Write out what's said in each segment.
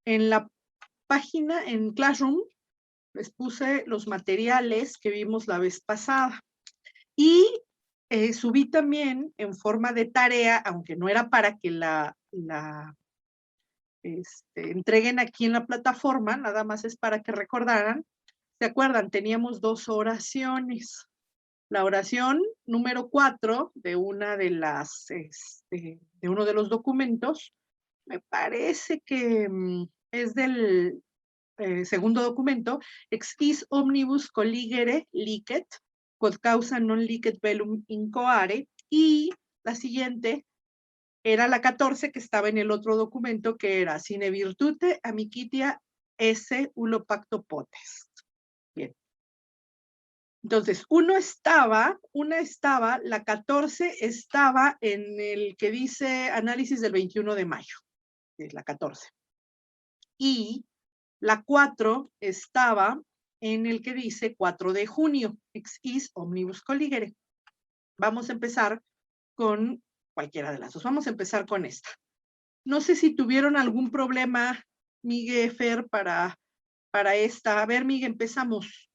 en la página, en Classroom, les puse los materiales que vimos la vez pasada. Y subí también en forma de tarea, aunque no era para que la entreguen aquí en la plataforma, nada más es para que recordaran. ¿Se acuerdan? Teníamos 2 oraciones. La oración número 4 de una de las, de uno de los documentos, me parece que es del segundo documento, ex is omnibus colligere licet, quod causa non licet velum incoare, y la siguiente era la 14 que estaba en el otro documento, que era sine virtute amicitia esse ulo pacto potest. Bien. Entonces, una estaba, la 14 estaba en el que dice análisis del 21 de mayo, es la 14. Y la 4 estaba en el que dice 4 de junio, ex is omnibus colligere. Vamos a empezar con cualquiera de las dos. Vamos a empezar con esta. No sé si tuvieron algún problema, Miguel, Fer, para esta. A ver, Miguel, empezamos.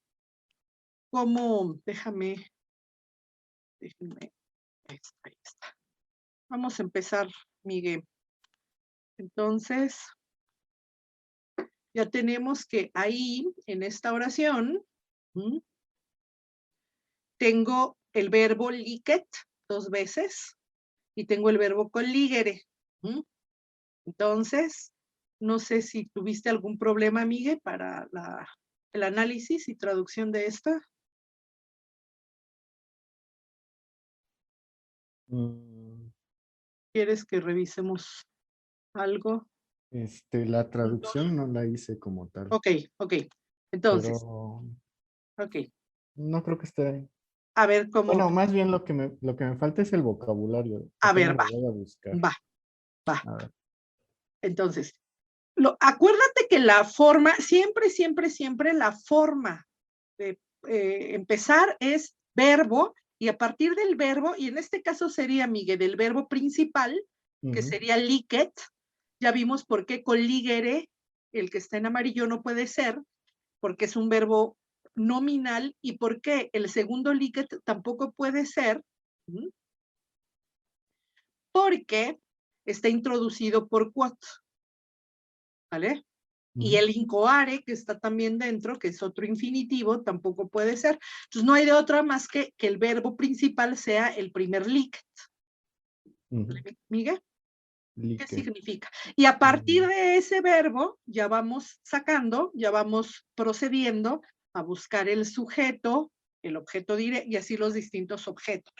¿Cómo? Déjame. Ahí está. Vamos a empezar, Miguel. Entonces, ya tenemos que ahí, en esta oración, tengo el verbo licet 2 veces y tengo el verbo colligere. Entonces, no sé si tuviste algún problema, Miguel, para el análisis y traducción de esta. ¿Quieres que revisemos algo? La traducción no la hice como tal. Ok. Entonces, pero ok. no creo que esté ahí. A ver cómo. Bueno, más bien lo que me falta es el vocabulario. A ver, Apenas lo voy a buscar. va. A ver. Entonces, acuérdate que la forma, siempre la forma de empezar es verbo, y a partir del verbo, y en este caso sería, Miguel, del verbo principal, que sería licet. Ya vimos por qué colligere, el que está en amarillo, no puede ser, porque es un verbo nominal, y por qué el segundo licet tampoco puede ser, porque está introducido por quod, ¿vale? Y el incoare, que está también dentro, que es otro infinitivo, tampoco puede ser. Entonces, no hay de otra más que el verbo principal sea el primer licet. ¿Miguel? ¿Qué significa? Y a partir de ese verbo, ya vamos sacando, ya vamos procediendo a buscar el sujeto, el objeto directo, y así los distintos objetos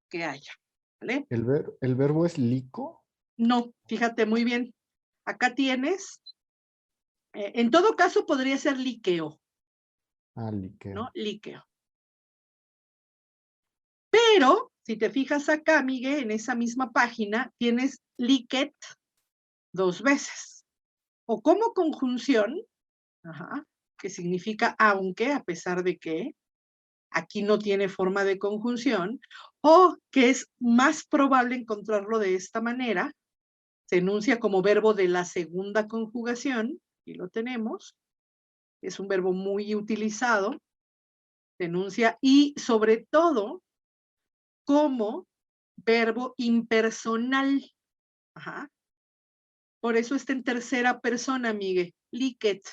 que haya. ¿Vale? ¿El verbo es lico? No, fíjate muy bien. Acá tienes, en todo caso podría ser liqueo. Liqueo. ¿No? Liqueo. Pero, si te fijas acá, Miguel, en esa misma página, tienes licet 2 veces. O como conjunción, que significa aunque, a pesar de que, aquí no tiene forma de conjunción, o que es más probable encontrarlo de esta manera, se enuncia como verbo de la segunda conjugación, y lo tenemos, es un verbo muy utilizado, se enuncia, y sobre todo, como verbo impersonal. Por eso está en tercera persona, Miguel. Licet.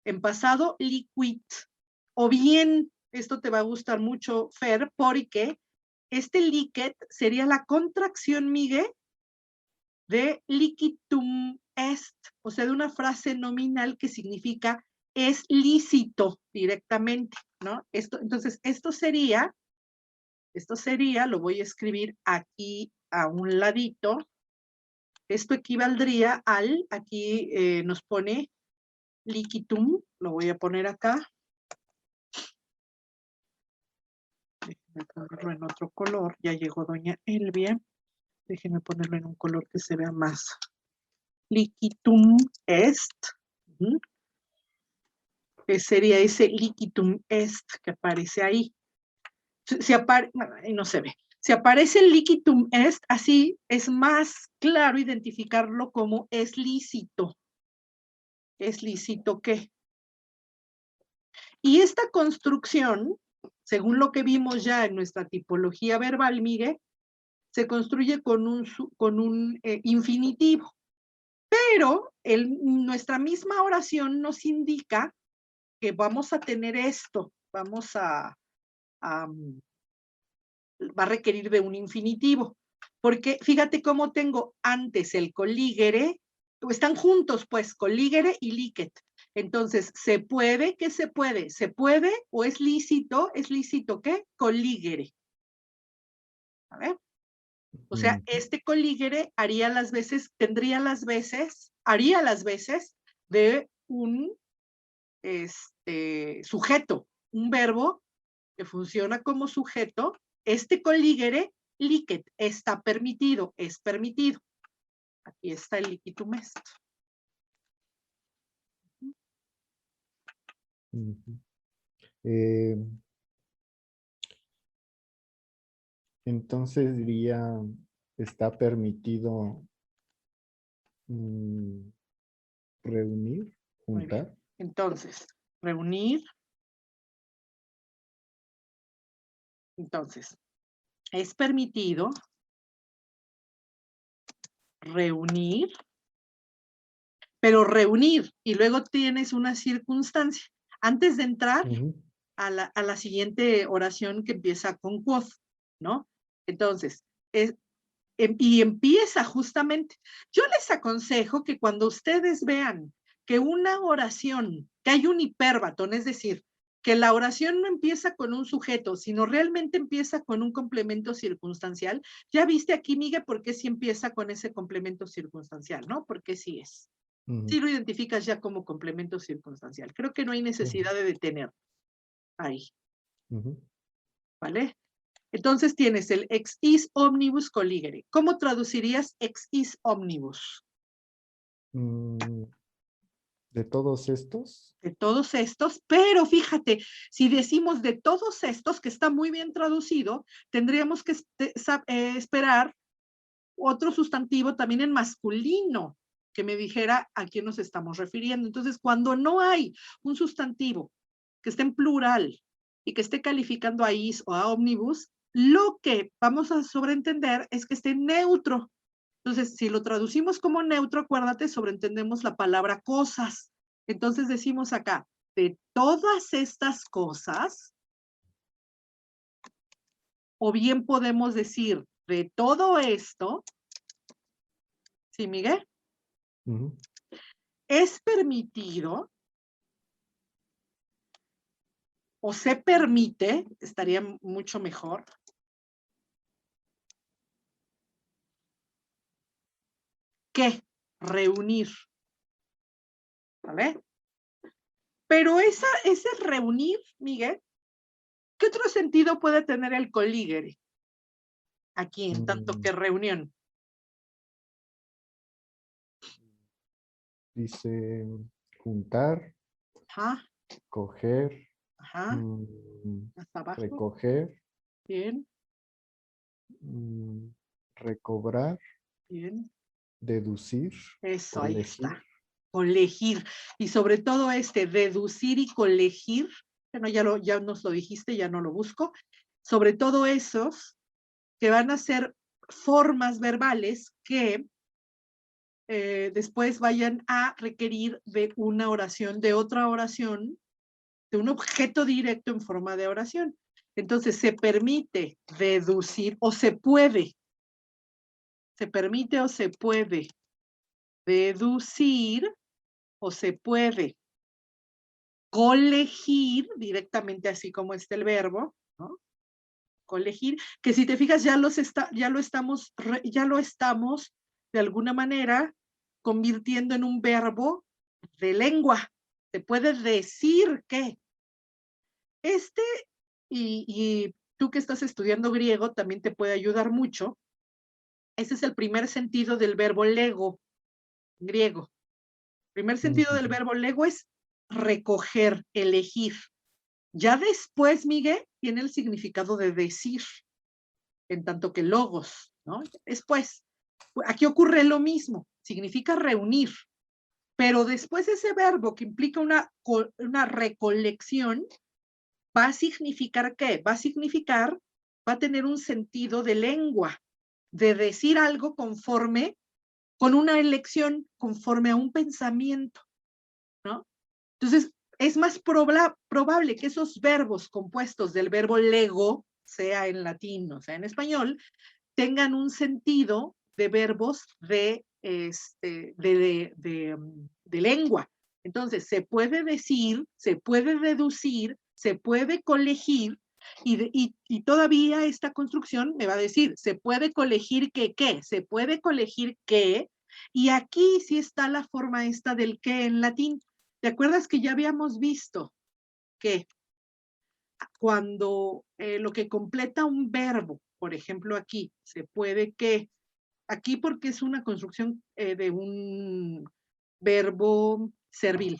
En pasado, liquid. O bien, esto te va a gustar mucho, Fer, porque este licet sería la contracción, Miguel, de licitum est, o sea, de una frase nominal que significa es lícito directamente, ¿no? Entonces, esto sería, lo voy a escribir aquí a un ladito. Esto equivaldría al, aquí nos pone liquitum, lo voy a poner acá. Déjenme ponerlo en otro color, ya llegó doña Elvia. Déjenme ponerlo en un color que se vea más. Liquitum est, que sería ese liquitum est que aparece ahí. No se ve. Si aparece el liquitum est, así es más claro identificarlo como es lícito. es lícito que. Y esta construcción, según lo que vimos ya en nuestra tipología verbal, Miguel, se construye con un infinitivo. Pero nuestra misma oración nos indica que vamos a tener esto, va a requerir de un infinitivo. Porque fíjate cómo tengo antes el colígere, están juntos pues, colígere y líquet. Entonces, se puede, ¿qué se puede? Se puede o es lícito ¿qué? Colígere. A ver. O sea, este colígere haría las veces de un sujeto, un verbo que funciona como sujeto. Este colígere, líquet, está permitido, es permitido. Aquí está el liquitum est. Entonces diría, está permitido reunir, Muy bien. juntar. Entonces, reunir. Entonces, es permitido reunir, pero reunir, y luego tienes una circunstancia. Antes de entrar a la siguiente oración que empieza con quod, ¿no? Entonces, y empieza justamente. Yo les aconsejo que cuando ustedes vean que una oración, que hay un hipérbatón, es decir, que la oración no empieza con un sujeto, sino realmente empieza con un complemento circunstancial. Ya viste aquí, Miguel, por qué sí empieza con ese complemento circunstancial, ¿no? Porque sí es. Sí lo identificas ya como complemento circunstancial. Creo que no hay necesidad de detener ahí. ¿Vale? Entonces tienes el ex is omnibus colligere. ¿Cómo traducirías ex is omnibus? De todos estos. De todos estos, pero fíjate, si decimos de todos estos, que está muy bien traducido, tendríamos que esperar otro sustantivo también en masculino que me dijera a quién nos estamos refiriendo. Entonces, cuando no hay un sustantivo que esté en plural y que esté calificando a is o a omnibus, lo que vamos a sobreentender es que esté neutro. Entonces, si lo traducimos como neutro, acuérdate, sobreentendemos la palabra cosas. Entonces decimos acá, de todas estas cosas, o bien podemos decir, de todo esto, ¿sí, Miguel? Es permitido, o se permite, estaría mucho mejor, que reunir, ¿vale? Pero ese reunir, Miguel, ¿qué otro sentido puede tener el colígere? Aquí, en tanto que reunión. Dice juntar, coger, hasta abajo. recoger, bien, recobrar, bien, deducir, eso, colegir. ahí está. Colegir. Y sobre todo deducir y colegir, bueno, ya nos lo dijiste, ya no lo busco. Sobre todo esos que van a ser formas verbales que después vayan a requerir de una oración, de otra oración, de un objeto directo en forma de oración. Entonces, se permite deducir o se puede. Se permite o se puede deducir o se puede colegir directamente así como está el verbo, ¿no? Colegir, que si te fijas ya lo estamos de alguna manera convirtiendo en un verbo de lengua. Se puede decir que y tú que estás estudiando griego también te puede ayudar mucho. Ese es el primer sentido del verbo lego, griego. El primer sentido del verbo lego es recoger, elegir. Ya después, Miguel, tiene el significado de decir, en tanto que logos, ¿no? Después, aquí ocurre lo mismo, significa reunir. Pero después ese verbo que implica una recolección, va a significar ¿qué? Va a tener un sentido de lengua, de decir algo conforme, con una elección, conforme a un pensamiento, ¿no? Entonces, es más probable que esos verbos compuestos del verbo lego, sea en latín o sea en español, tengan un sentido de verbos de lengua. Entonces, se puede decir, se puede deducir, se puede colegir, y todavía esta construcción me va a decir, se puede colegir que qué, se puede colegir que, y aquí sí está la forma esta del que en latín. ¿Te acuerdas que ya habíamos visto que cuando lo que completa un verbo, por ejemplo aquí, se puede que, aquí porque es una construcción de un verbo servil,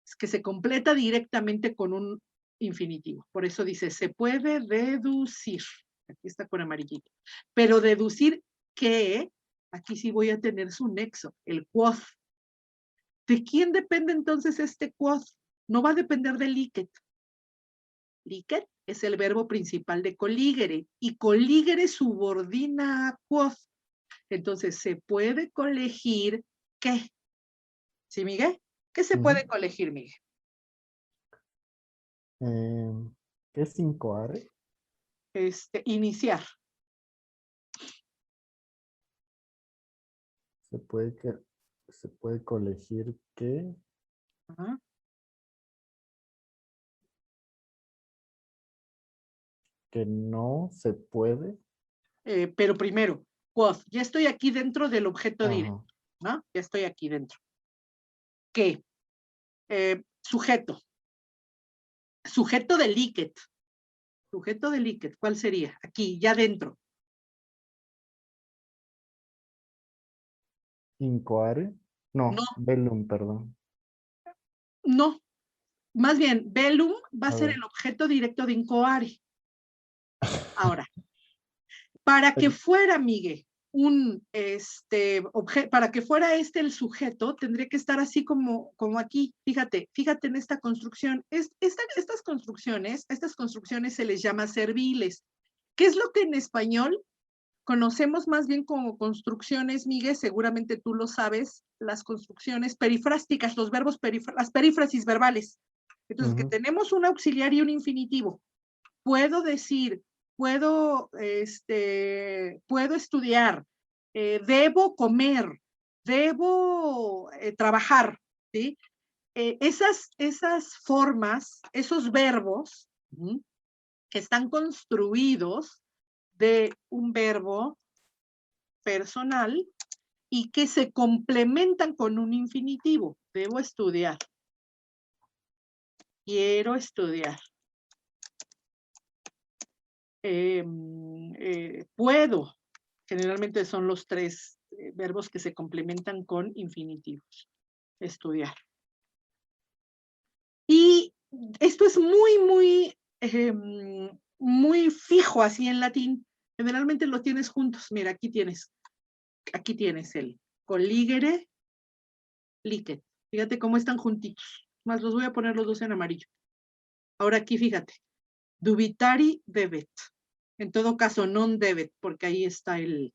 es que se completa directamente con un infinitivo. Por eso dice, se puede deducir, aquí está con amarillito, pero deducir que, aquí sí voy a tener su nexo, el quod. ¿De quién depende entonces este quod? No va a depender del liquet. Liquet es el verbo principal de coligere, y coligere subordina a quod. Entonces, se puede colegir ¿qué? ¿Sí, Miguel? ¿Qué se puede colegir, Miguel? ¿Qué es 5are? Iniciar. Se puede, se puede colegir que Ajá. no se puede. Pero primero, quod. Ya estoy aquí dentro del objeto Ajá. directo, ¿no? Ya estoy aquí dentro. ¿Qué? Sujeto. Sujeto de liquet. Sujeto de liquet. ¿Cuál sería? Aquí, ya dentro. 5are. No, No, velum, perdón. no. Más bien, velum va a A ser ver. el objeto directo de incoare. Ahora, para que fuera, Miguel, para que fuera el sujeto, tendría que estar así como aquí. Fíjate en esta construcción. Estas construcciones se les llama serviles. ¿Qué es lo que en español conocemos más bien como construcciones, Miguel? Seguramente tú lo sabes, las construcciones perifrásticas, los verbos, las perífrasis verbales. Entonces, que tenemos un auxiliar y un infinitivo. Puedo decir, puedo estudiar, debo comer, debo trabajar, ¿sí? Esas formas, esos verbos, ¿sí?, que están construidos de un verbo personal y que se complementan con un infinitivo. Debo estudiar. Quiero estudiar. Puedo. Generalmente son los tres verbos que se complementan con infinitivos. Estudiar. Y esto es muy fijo así en latín. Generalmente lo tienes juntos. Mira, aquí tienes el coligere, licet. Fíjate cómo están juntitos. Más los voy a poner los dos en amarillo. Ahora aquí fíjate. Dubitari debet. En todo caso, non debet, porque ahí está el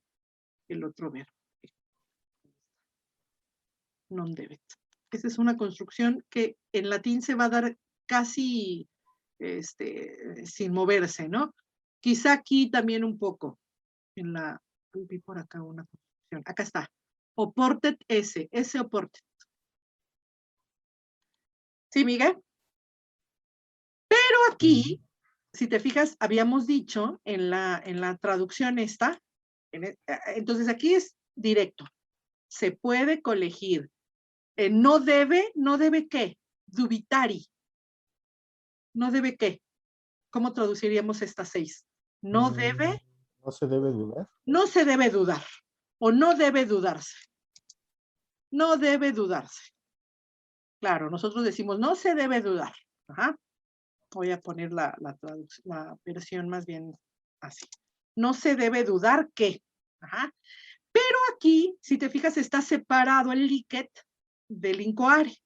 otro verbo. Non debet. Esa es una construcción que en latín se va a dar casi sin moverse, ¿no? Quizá aquí también un poco. Vi por acá una construcción. Acá está. Oportet S oportet. ¿Sí, Miguel? Pero aquí, si te fijas, habíamos dicho en la traducción esta, entonces aquí es directo. Se puede colegir. No debe ¿qué? Dubitari. No debe ¿qué? ¿Cómo traduciríamos estas 6? No debe. No se debe dudar. No se debe dudar. O no debe dudarse. No debe dudarse. Claro, nosotros decimos no se debe dudar. Ajá. Voy a poner la versión más bien así. No se debe dudar que. Ajá. Pero aquí, si te fijas, está separado el liquet del incoare.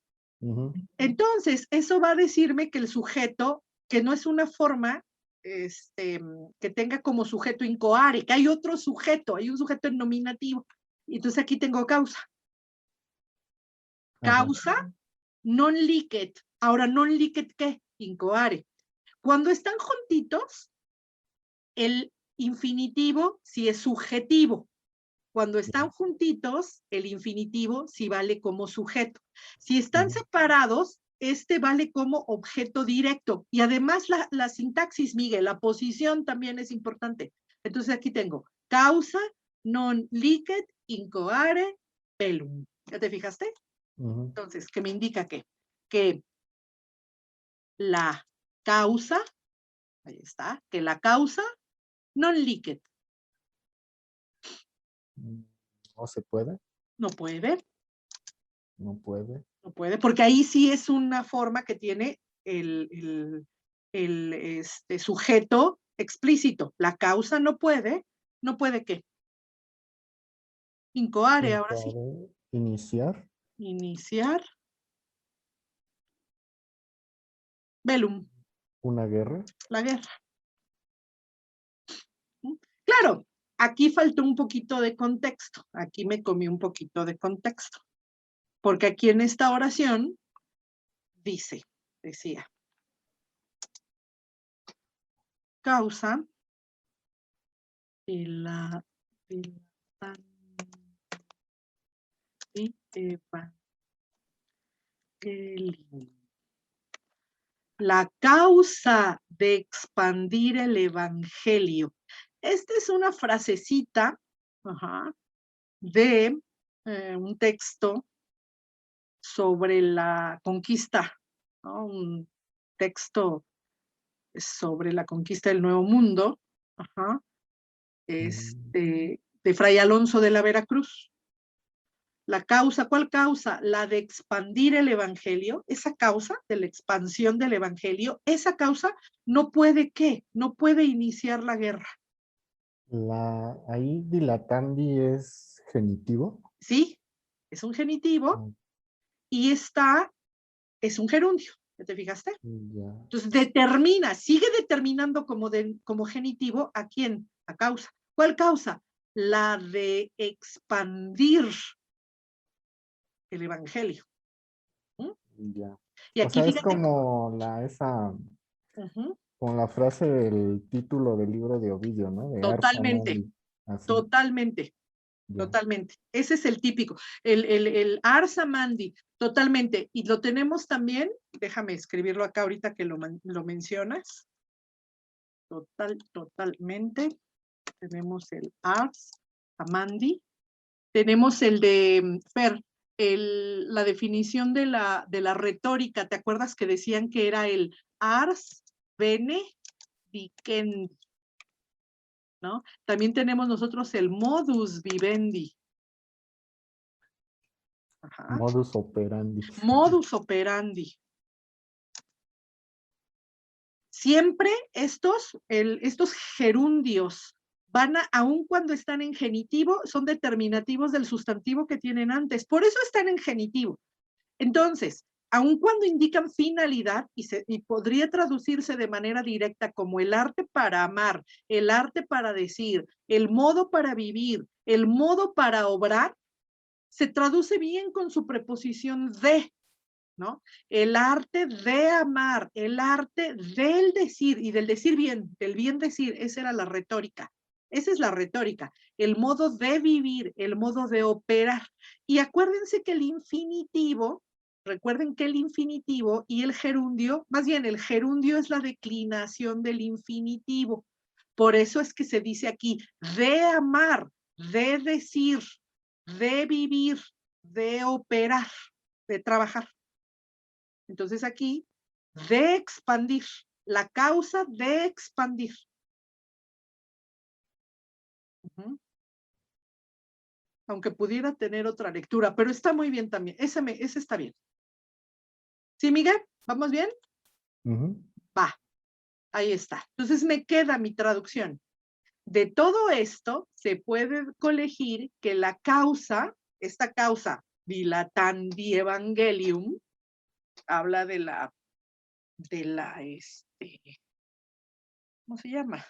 Entonces, eso va a decirme que el sujeto, que no es una forma que tenga como sujeto incoare, que hay otro sujeto, hay un sujeto en nominativo. Y entonces aquí tengo causa. Causa, non licet. Ahora, non licet, ¿qué? Incoare. Cuando están juntitos, el infinitivo sí es subjetivo. Cuando están juntitos, el infinitivo sí vale como sujeto. Si están separados, vale como objeto directo. Y además la sintaxis, Miguel, la posición también es importante. Entonces aquí tengo causa, non licet, incoare, velum. ¿Ya te fijaste? Entonces, ¿qué me indica qué? Que la causa, ahí está, que la causa non licet. ¿No se puede? No puede. No puede. No puede, porque ahí sí es una forma que tiene sujeto explícito. La causa no puede. ¿No puede qué? Incoare, ahora sí. Iniciar. Iniciar. Velum. Una guerra. La guerra. Claro, aquí faltó un poquito de contexto. Aquí me comí un poquito de contexto. Porque aquí en esta oración decía, causa la causa de expandir el evangelio. Esta es una frasecita de un texto sobre la conquista, ¿no? Un texto sobre la conquista del Nuevo Mundo, de Fray Alonso de la Veracruz. La causa, ¿cuál causa? La de expandir el evangelio, esa causa de la expansión del evangelio, esa causa no puede, ¿qué? No puede iniciar la guerra. Ahí dilatandi es genitivo. Sí, es un genitivo y es un gerundio, ¿ya te fijaste? Ya. Entonces sigue determinando como genitivo ¿a quién? A causa. ¿Cuál causa? La de expandir el evangelio. Ya. Y O aquí sea, es fíjate. como con la frase del título del libro de Ovidio, ¿no? De Arsa Totalmente, Mandi. Así. totalmente, Ya. totalmente. Ese es el típico. El Arsa Mandi, totalmente. Y lo tenemos también, déjame escribirlo acá ahorita que lo mencionas. Totalmente. Tenemos el Ars Amandi. Tenemos el de Fer, la definición de la retórica. ¿Te acuerdas que decían que era el Ars Bene Dicendi? ¿No? También tenemos nosotros el modus vivendi. Modus operandi. Modus operandi. Siempre estos gerundios aun cuando están en genitivo, son determinativos del sustantivo que tienen antes. Por eso están en genitivo. Entonces, aun cuando indican finalidad, y podría traducirse de manera directa como el arte para amar, el arte para decir, el modo para vivir, el modo para obrar, se traduce bien con su preposición de, ¿no? El arte de amar, el arte del decir, y del decir bien, del bien decir, esa era la retórica. Esa es la retórica, el modo de vivir, el modo de operar. Y acuérdense que el infinitivo, recuerden que el infinitivo y el gerundio, más bien el gerundio es la declinación del infinitivo. Por eso es que se dice aquí, de amar, de decir, de vivir, de operar, de trabajar. Entonces aquí, de expandir, la causa de expandir. Aunque pudiera tener otra lectura, pero está muy bien también. Ese está bien. ¿Sí, Miguel? ¿Vamos bien? Va, ahí está. Entonces me queda mi traducción. De todo esto se puede colegir que la causa, esta causa dilatandi evangelium, habla de la, ¿cómo se llama?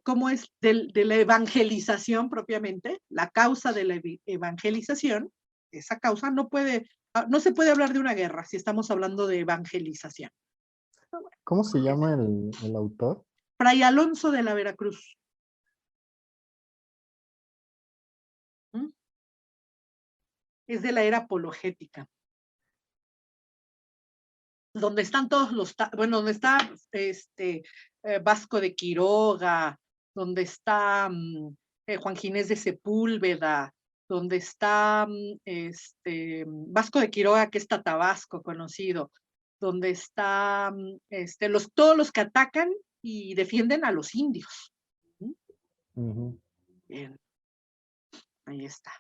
¿Cómo es? De la evangelización propiamente, la causa de la evangelización, esa causa no se puede hablar de una guerra si estamos hablando de evangelización. ¿Cómo se llama el autor? Fray Alonso de la Veracruz. ¿Mm? Es de la era apologética. Donde están todos donde está Vasco de Quiroga, donde está Juan Ginés de Sepúlveda, donde está Vasco de Quiroga, que es Tatabasco conocido, donde está todos los que atacan y defienden a los indios. Bien, ahí está.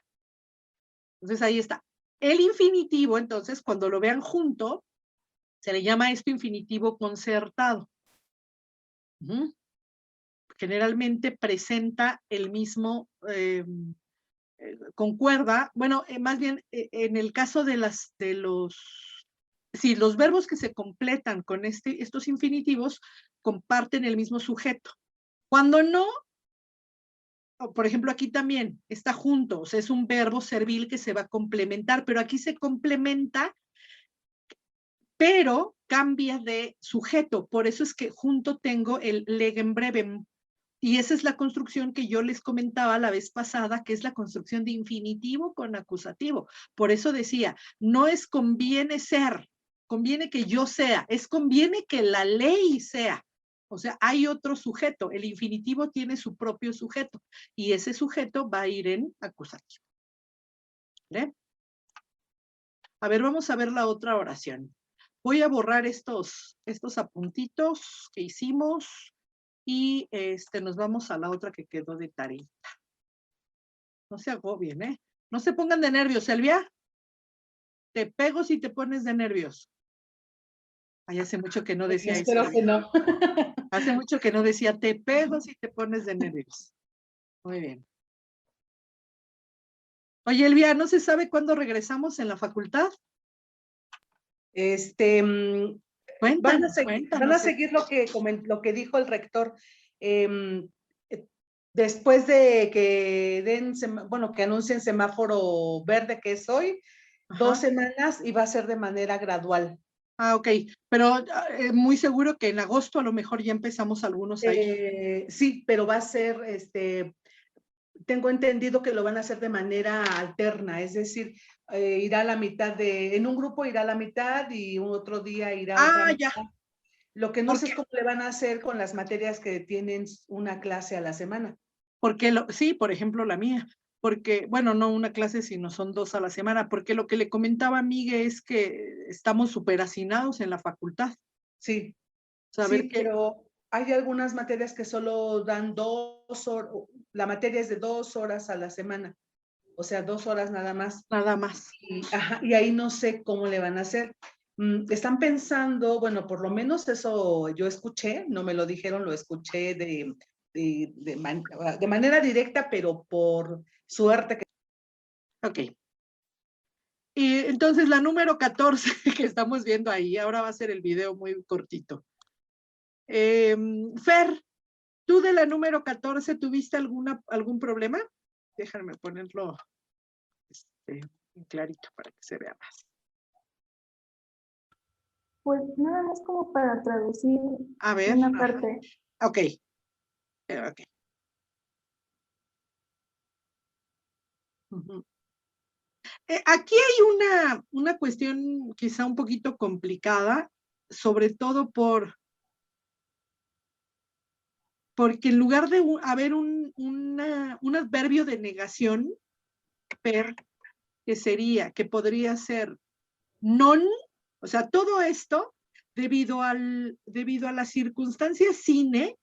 Entonces ahí está. El infinitivo, entonces, cuando lo vean junto, se le llama esto infinitivo concertado. Generalmente presenta el mismo, concuerda, bueno, más bien en el caso de los verbos que se completan con estos infinitivos comparten el mismo sujeto. Cuando no, por ejemplo, aquí también está junto, o sea, es un verbo servil que se va a complementar, pero aquí se complementa, pero cambia de sujeto. Por eso es que junto tengo el legem brevem. Y esa es la construcción que yo les comentaba la vez pasada, que es la construcción de infinitivo con acusativo. Por eso decía, no es conviene ser, conviene que yo sea, es conviene que la ley sea. O sea, hay otro sujeto, el infinitivo tiene su propio sujeto y ese sujeto va a ir en acusativo. ¿Vale? A ver, vamos a ver la otra oración. Voy a borrar estos apuntitos que hicimos y nos vamos a la otra que quedó de tarea. No se agobien, ¿eh? No se pongan de nervios, Elvia. Te pego si te pones de nervios. Ay, hace mucho que no decía eso. Espero que no. Hace mucho que no decía, te pego si te pones de nervios. Muy bien. Oye, Elvia, ¿no se sabe cuándo regresamos en la facultad? Van a seguir lo que dijo el rector. Después de que que anuncien semáforo verde, que es hoy, 2 semanas, y va a ser de manera gradual. Ah, ok, pero muy seguro que en agosto a lo mejor ya empezamos algunos ahí. Sí, pero va a ser, tengo entendido que lo van a hacer de manera alterna, es decir, irá a la mitad en un grupo irá a la mitad y un otro día irá a otra mitad. Ya. Lo que no sé es cómo le van a hacer con las materias que tienen una clase a la semana. Porque sí, por ejemplo, la mía, porque, bueno, no una clase, sino son 2 a la semana, porque lo que le comentaba a Miguel es que estamos súper hacinados en la facultad. Sí, Saber sí, pero hay algunas materias que solo dan 2 horas, la materia es de 2 horas a la semana, o sea, 2 horas nada más. Nada más. Y ahí no sé cómo le van a hacer. Están pensando, bueno, por lo menos eso yo escuché, no me lo dijeron, lo escuché de manera directa, pero por suerte que... Ok. Y entonces la número 14 que estamos viendo ahí, ahora va a ser el video muy cortito. Fer, ¿tú de la número 14 tuviste algún problema? Déjame ponerlo clarito para que se vea más. Pues nada más como para traducir una parte. Ok. Aquí hay una cuestión quizá un poquito complicada, sobre todo porque en lugar de haber un adverbio de negación, que podría ser non, o sea, todo esto debido a la circunstancia sine,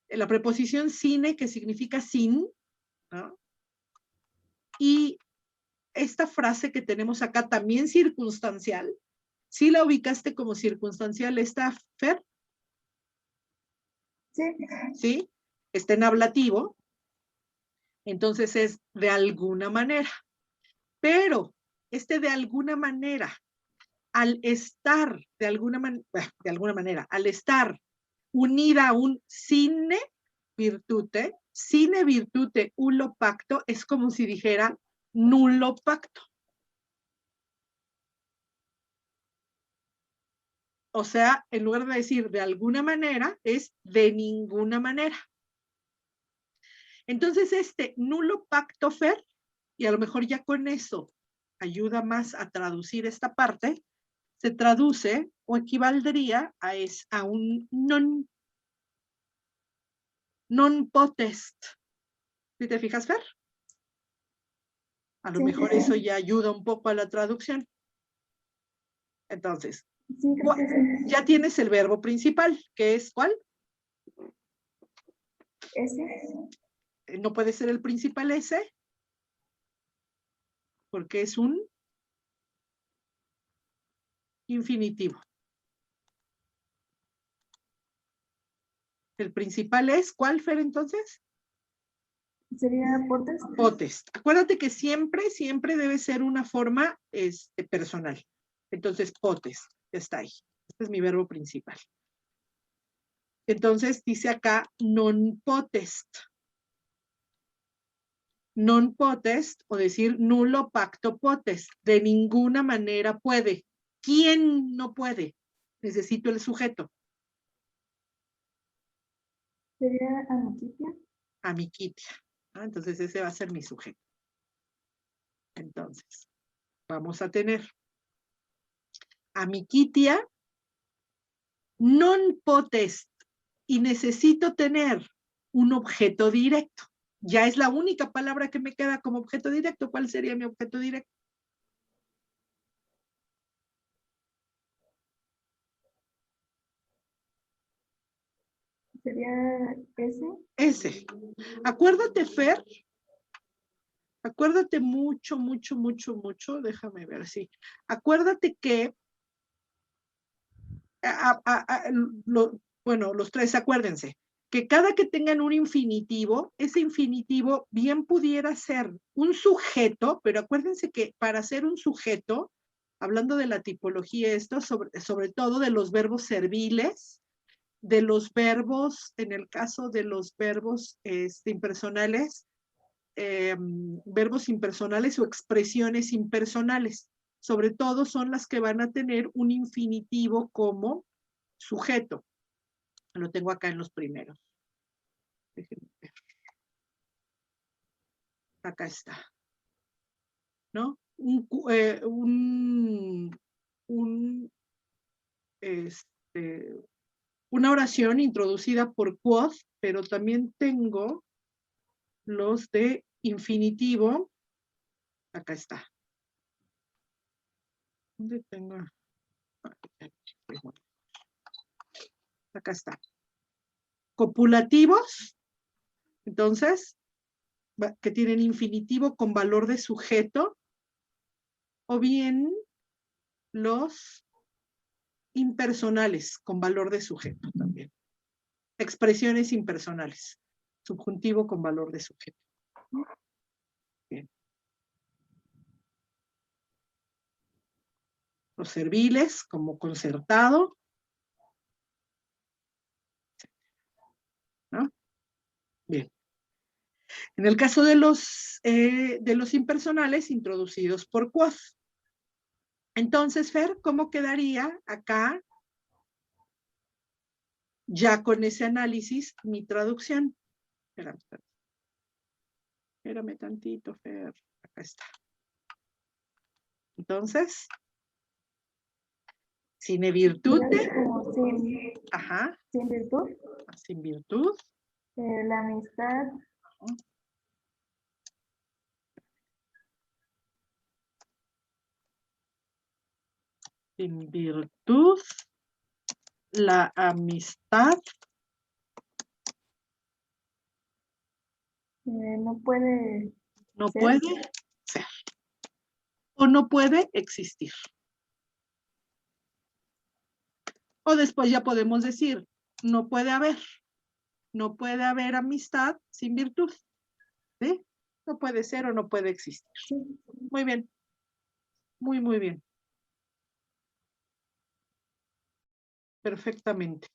la preposición sine, que significa sin, ¿no? Y esta frase que tenemos acá, también circunstancial, ¿sí la ubicaste como circunstancial esta, Fer? Sí. ¿Sí? Está en ablativo. Entonces es de alguna manera. Pero de alguna manera, al estar de alguna manera, al estar unida a un sine virtute ullo pacto, es como si dijera nulo pacto. O sea, en lugar de decir de alguna manera, es de ninguna manera. Entonces, nulo pacto, Fer, y a lo mejor ya con eso ayuda más a traducir esta parte, se traduce o equivaldría a un non potest. ¿Sí te fijas, Fer? A lo mejor eso ya ayuda un poco a la traducción. Entonces, sí. Ya tienes el verbo principal, que es ¿cuál? Ese. No puede ser el principal ese, porque es un infinitivo. El principal es, ¿cuál, Fer, entonces? Sería potest. Potest. Acuérdate que siempre debe ser una forma personal. Entonces, potest, está ahí. Este es mi verbo principal. Entonces, dice acá, non potest. Non potest, o decir nulo pacto potest. De ninguna manera puede. ¿Quién no puede? Necesito el sujeto. Sería amiquitia. Amiquitia. Entonces, ese va a ser mi sujeto. Entonces, vamos a tener amiquitia non potest, y necesito tener un objeto directo. Ya es la única palabra que me queda como objeto directo. ¿Cuál sería mi objeto directo? Sería ese. Ese. Acuérdate, Fer. Acuérdate mucho, déjame ver, sí. Acuérdate que, bueno, los tres, acuérdense, que cada que tengan un infinitivo, ese infinitivo bien pudiera ser un sujeto, pero acuérdense que para ser un sujeto, hablando de la tipología, esto, sobre todo de los verbos serviles, de los verbos, en el caso de los verbos impersonales, verbos impersonales o expresiones impersonales. Sobre todo son las que van a tener un infinitivo como sujeto. Lo tengo acá en los primeros. Déjenme ver. Acá está. ¿No? Una oración introducida por quod, pero también tengo los de infinitivo. Acá está. ¿Dónde tengo? Acá está. Copulativos, entonces, que tienen infinitivo con valor de sujeto, o bien los impersonales con valor de sujeto también. Expresiones impersonales, subjuntivo con valor de sujeto. Bien. Los serviles como concertado, ¿no? Bien. En el caso de los impersonales, introducidos por quod. Entonces, Fer, ¿cómo quedaría acá, ya con ese análisis, mi traducción? Espérame tantito, Fer. Acá está. Entonces, sine virtute. Ajá. Sin virtud. Sin virtud. La amistad. Sin virtud, la amistad. No puede. No ser. Puede ser. O no puede existir. O después ya podemos decir, no puede haber. No puede haber amistad sin virtud. ¿Sí? No puede ser o no puede existir. Sí. Muy bien. Muy, muy bien. Perfectamente.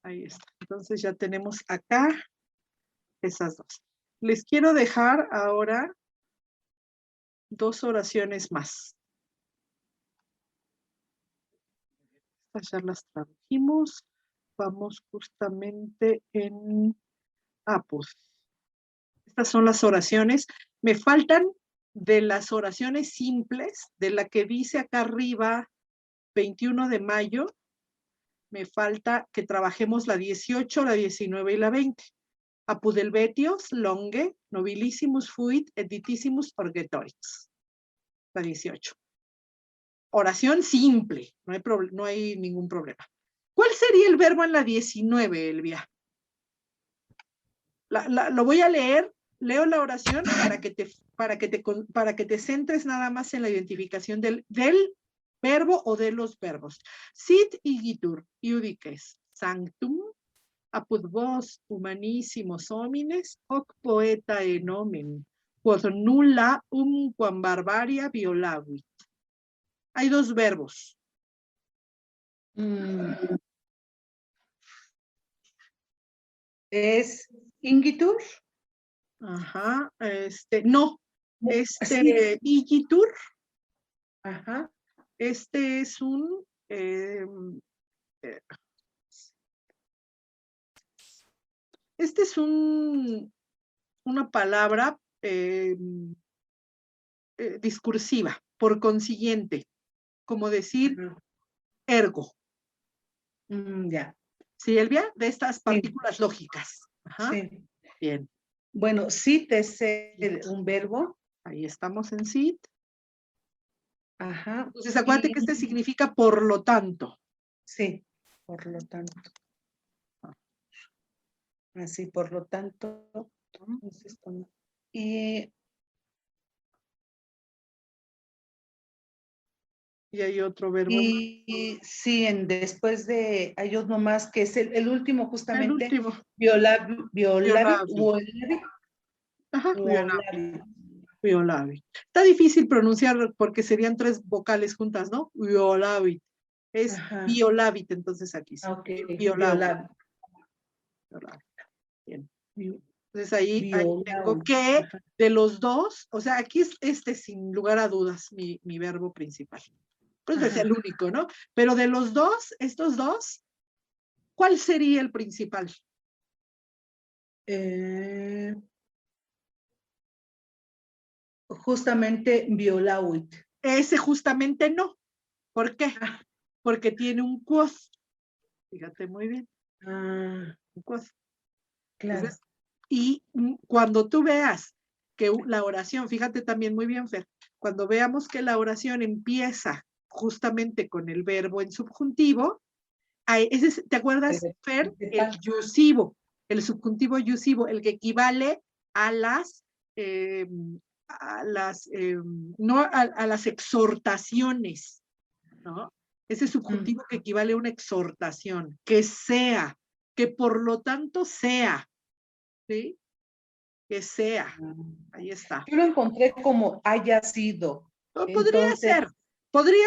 Ahí está. Entonces ya tenemos acá esas dos. Les quiero dejar ahora 2 oraciones más. Estas ya las tradujimos. Vamos justamente en... pues. Estas son las oraciones. Me faltan de las oraciones simples, de la que dice acá arriba, 21 de mayo, me falta que trabajemos la 18, la 19 y la 20. Apud Helvetios, longe, nobilissimus fuit, editissimus orgetorix. La 18. Oración simple, no hay ningún problema. ¿Cuál sería el verbo en la 19, Elvia? Lo voy a leer, leo la oración para que te centres nada más en la identificación del verbo o de los verbos. Sit igitur iudices sanctum, apud vos humanissimos homines, hoc poeta enomen, quod nulla quam barbaria violavit. Hay 2 verbos. ¿Es ingitur? Ajá, no. ¿Sí? Igitur. Ajá. Este es un... este es una palabra discursiva, por consiguiente, como decir ergo. Ya. ¿Sí, Elvia? De estas Sí. partículas lógicas. Ajá. Sí. Bien. Bueno, sit es un verbo. Ahí estamos en sit. Ajá. Entonces, acuérdate que este significa por lo tanto. Sí, por lo tanto. Así, por lo tanto. Y hay otro verbo. Y sí, después de, hay uno más que es el último justamente. El último. Violavi. Ajá, Violavi. Está difícil pronunciar porque serían 3 vocales juntas, ¿no? Violavi. Es Violavit, entonces aquí sí. Ok, Violavi. Bien. Entonces ahí tengo que, de los 2, o sea, aquí es sin lugar a dudas mi verbo principal. Pues es el único, ¿no? Pero de los 2, estos 2, ¿cuál sería el principal? Justamente Violawit. Ese justamente no. ¿Por qué? Porque tiene un quoth. Fíjate muy bien. Un quoth. Claro. Entonces, y cuando tú veas que la oración, fíjate también muy bien, Fer, cuando veamos que la oración empieza justamente con el verbo en subjuntivo, ¿te acuerdas, Fer? El yusivo, el subjuntivo yusivo, el que equivale a las no a las exhortaciones, ¿no? Ese subjuntivo que equivale a una exhortación, que sea, que por lo tanto sea, ¿sí? Que sea. Ahí está. Yo lo encontré como haya sido. Podría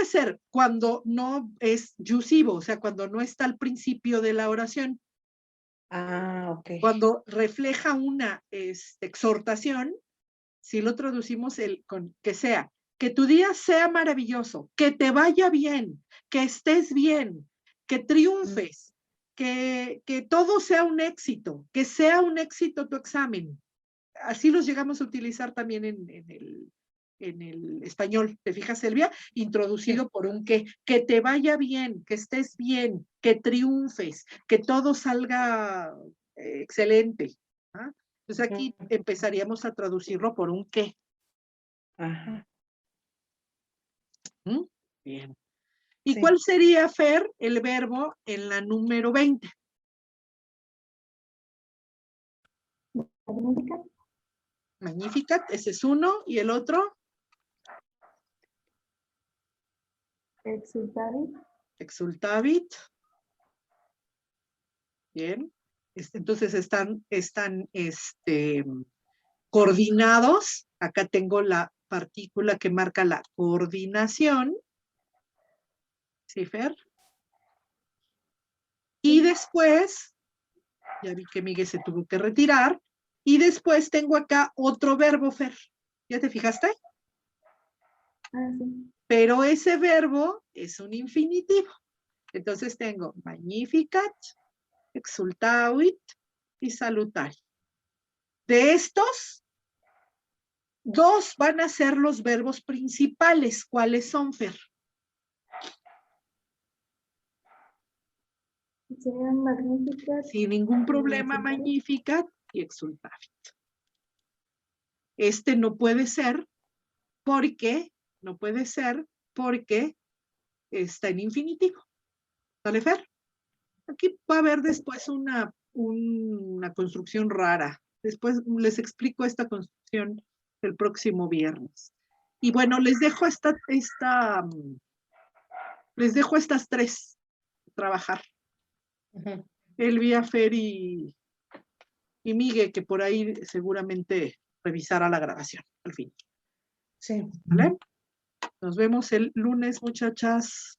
ser cuando no es yusivo, o sea, cuando no está al principio de la oración. Ok. Cuando refleja una exhortación, si lo traducimos con que sea, que tu día sea maravilloso, que te vaya bien, que estés bien, que triunfes, que todo sea un éxito, que sea un éxito tu examen. Así los llegamos a utilizar también en el español, ¿te fijas, Silvia? Introducido por un que te vaya bien, que estés bien, que triunfes, que todo salga excelente. ¿Ah? Entonces aquí empezaríamos a traducirlo por un qué. Bien. ¿Y cuál sería, Fer, el verbo en la número 20? Magnificat. Magnificat, ese es uno. ¿Y el otro? Exultavit. Exultavit. Bien. Entonces están coordinados. Acá tengo la partícula que marca la coordinación. ¿Sí, Fer? Y después, ya vi que Miguel se tuvo que retirar, y después tengo acá otro verbo, Fer. ¿Ya te fijaste? Sí. Pero ese verbo es un infinitivo. Entonces tengo magnificat, exultavit y salutari. De estos, dos van a ser los verbos principales. ¿Cuáles son, Fer? Serían magnificat. Sin ningún problema, magnificat y exultavit. Este no puede ser porque está en infinitivo. ¿Sale, Fer? Aquí va a haber después una construcción rara. Después les explico esta construcción el próximo viernes. Y bueno, les dejo estas tres trabajar. Elvia, Fer y Miguel, que por ahí seguramente revisará la grabación al fin. Sí. ¿Vale? Nos vemos el lunes, muchachas.